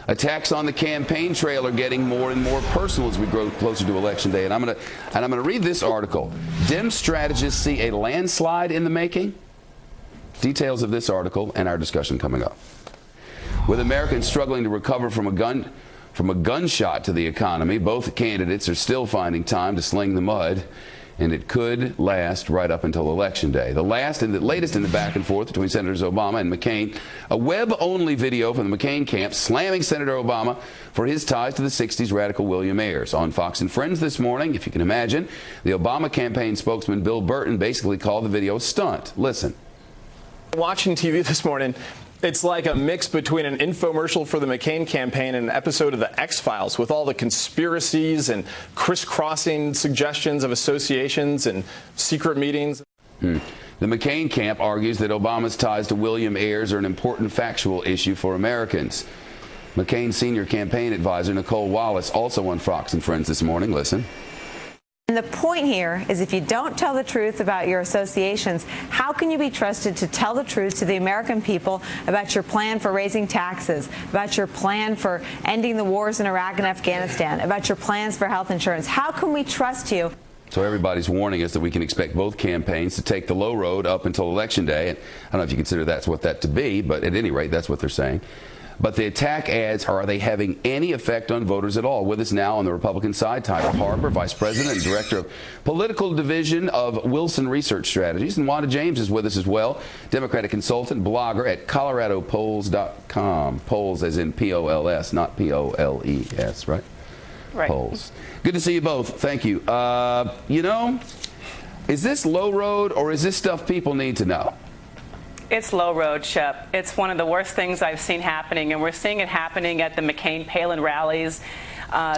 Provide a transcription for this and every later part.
Attacks on the campaign trail are getting more and more personal as we grow closer to Election Day. And I'm going to read this article. Dem strategists see a landslide in the making. Details of this article and our discussion coming up. With Americans struggling to recover from a gunshot to the economy, both candidates are still finding time to sling the mud, and it could last right up until Election Day. The latest in the back and forth between Senators Obama and McCain, a web-only video from the McCain camp slamming Senator Obama for his ties to the 60s radical William Ayers. On Fox and Friends this morning, if you can imagine, the Obama campaign spokesman Bill Burton basically called the video a stunt. Listen. Watching TV this morning, it's like a mix between an infomercial for the McCain campaign and an episode of The X-Files with all the conspiracies and crisscrossing suggestions of associations and secret meetings. The McCain camp argues that Obama's ties to William Ayers are an important factual issue for Americans. McCain's senior campaign advisor, Nicole Wallace, also on Fox and Friends this morning. Listen. And the point here is if you don't tell the truth about your associations, how can you be trusted to tell the truth to the American people about your plan for raising taxes, about your plan for ending the wars in Iraq and Afghanistan, about your plans for health insurance? How can we trust you? So everybody's warning us that we can expect both campaigns to take the low road up until Election Day. And I don't know if you consider that's what that to be, but at any rate, that's what they're saying. But the attack ads, are they having any effect on voters at all? With us now on the Republican side, Tyler Harber, Vice President and Director of Political Division of Wilson Research Strategies. And Wanda James is with us as well, Democratic consultant, blogger at ColoradoPolls.com. Polls as in P-O-L-S, not P-O-L-E-S, right? Right. Polls. Good to see you both. Thank you. You know, is this low road or is this stuff people need to know? It's low road, Shep. It's one of the worst things I've seen happening, and we're seeing it happening at the McCain-Palin rallies.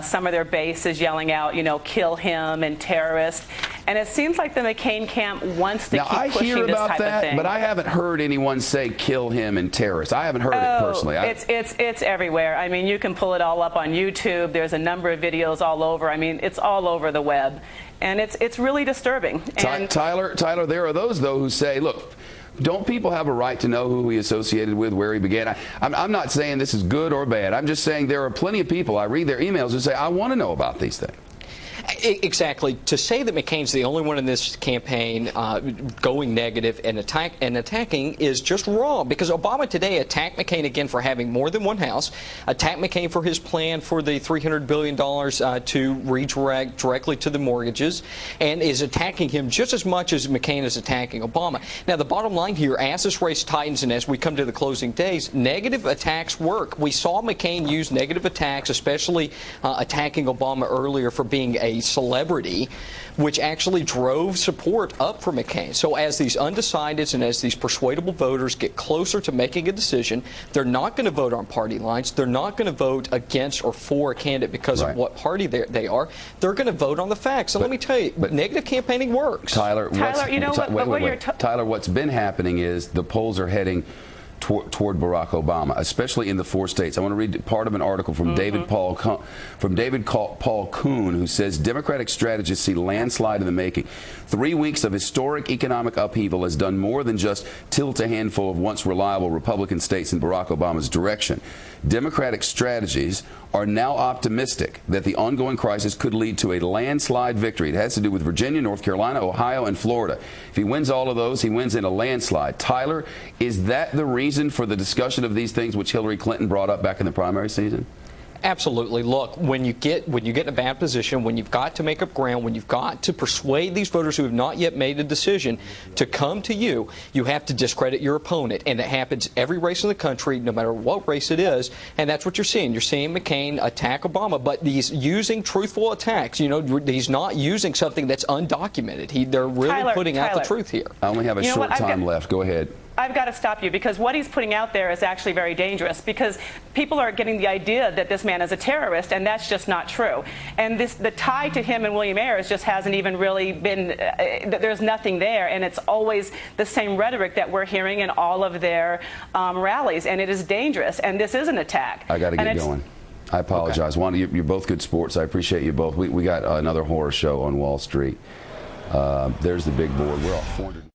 Some of their base is yelling out, you know, kill him and terrorist. And it seems like the McCain camp wants to keep pushing this type of thing. But I haven't heard anyone say kill him and terrorist. I haven't heard it personally. It's everywhere. I mean, you can pull it all up on YouTube. There's a number of videos all over. I mean, it's all over the web. And it's really disturbing. And Tyler, there are those, though, who say, look, don't people have a right to know who he associated with, where he began? I'm not saying this is good or bad. I'm just saying there are plenty of people, I read their emails, who say, I want to know about these things. Exactly. To say that McCain's the only one in this campaign going negative and attacking is just wrong, because Obama today attacked McCain again for having more than one house, attacked McCain for his plan for the $300 billion to redirect directly to the mortgages, and is attacking him just as much as McCain is attacking Obama. Now, the bottom line here, as this race tightens and as we come to the closing days, negative attacks work. We saw McCain use negative attacks, especially attacking Obama earlier for being a celebrity, which actually drove support up for McCain. So as these undecideds and as these persuadable voters get closer to making a decision, they're not going to vote on party lines. They're not going to vote against or for a candidate because of what party they are. They're going to vote on the facts. So let me tell you, negative campaigning works. Tyler, you know what? Tyler, what's been happening is the polls are heading toward Barack Obama, especially in the 4 states. I want to read part of an article from David Paul Kuhn, who says Democratic strategists see landslide in the making. 3 weeks of historic economic upheaval has done more than just tilt a handful of once reliable Republican states in Barack Obama's direction. Democratic strategies are now optimistic that the ongoing crisis could lead to a landslide victory. It has to do with Virginia, North Carolina, Ohio, and Florida. If he wins all of those, he wins in a landslide. Tyler, is that the reason for the discussion of these things which Hillary Clinton brought up back in the primary season? Absolutely. Look, when you get in a bad position, when you've got to make up ground, when you've got to persuade these voters who have not yet made a decision to come to you, you have to discredit your opponent. And that happens every race in the country, no matter what race it is. And that's what you're seeing. You're seeing McCain attack Obama, but he's using truthful attacks. You know, he's not using something that's undocumented. They're really putting out the truth here. I only have a short time left. Go ahead. I've got to stop you, because what he's putting out there is actually very dangerous, because people are getting the idea that this man is a terrorist, and that's just not true. And the tie to him and William Ayers just hasn't even really been, there's nothing there, and it's always the same rhetoric that we're hearing in all of their rallies, and it is dangerous, and this is an attack. I got to get going. I apologize. Okay. Wanda, you're both good sports. I appreciate you both. We got another horror show on Wall Street. There's the big board. We're off 400.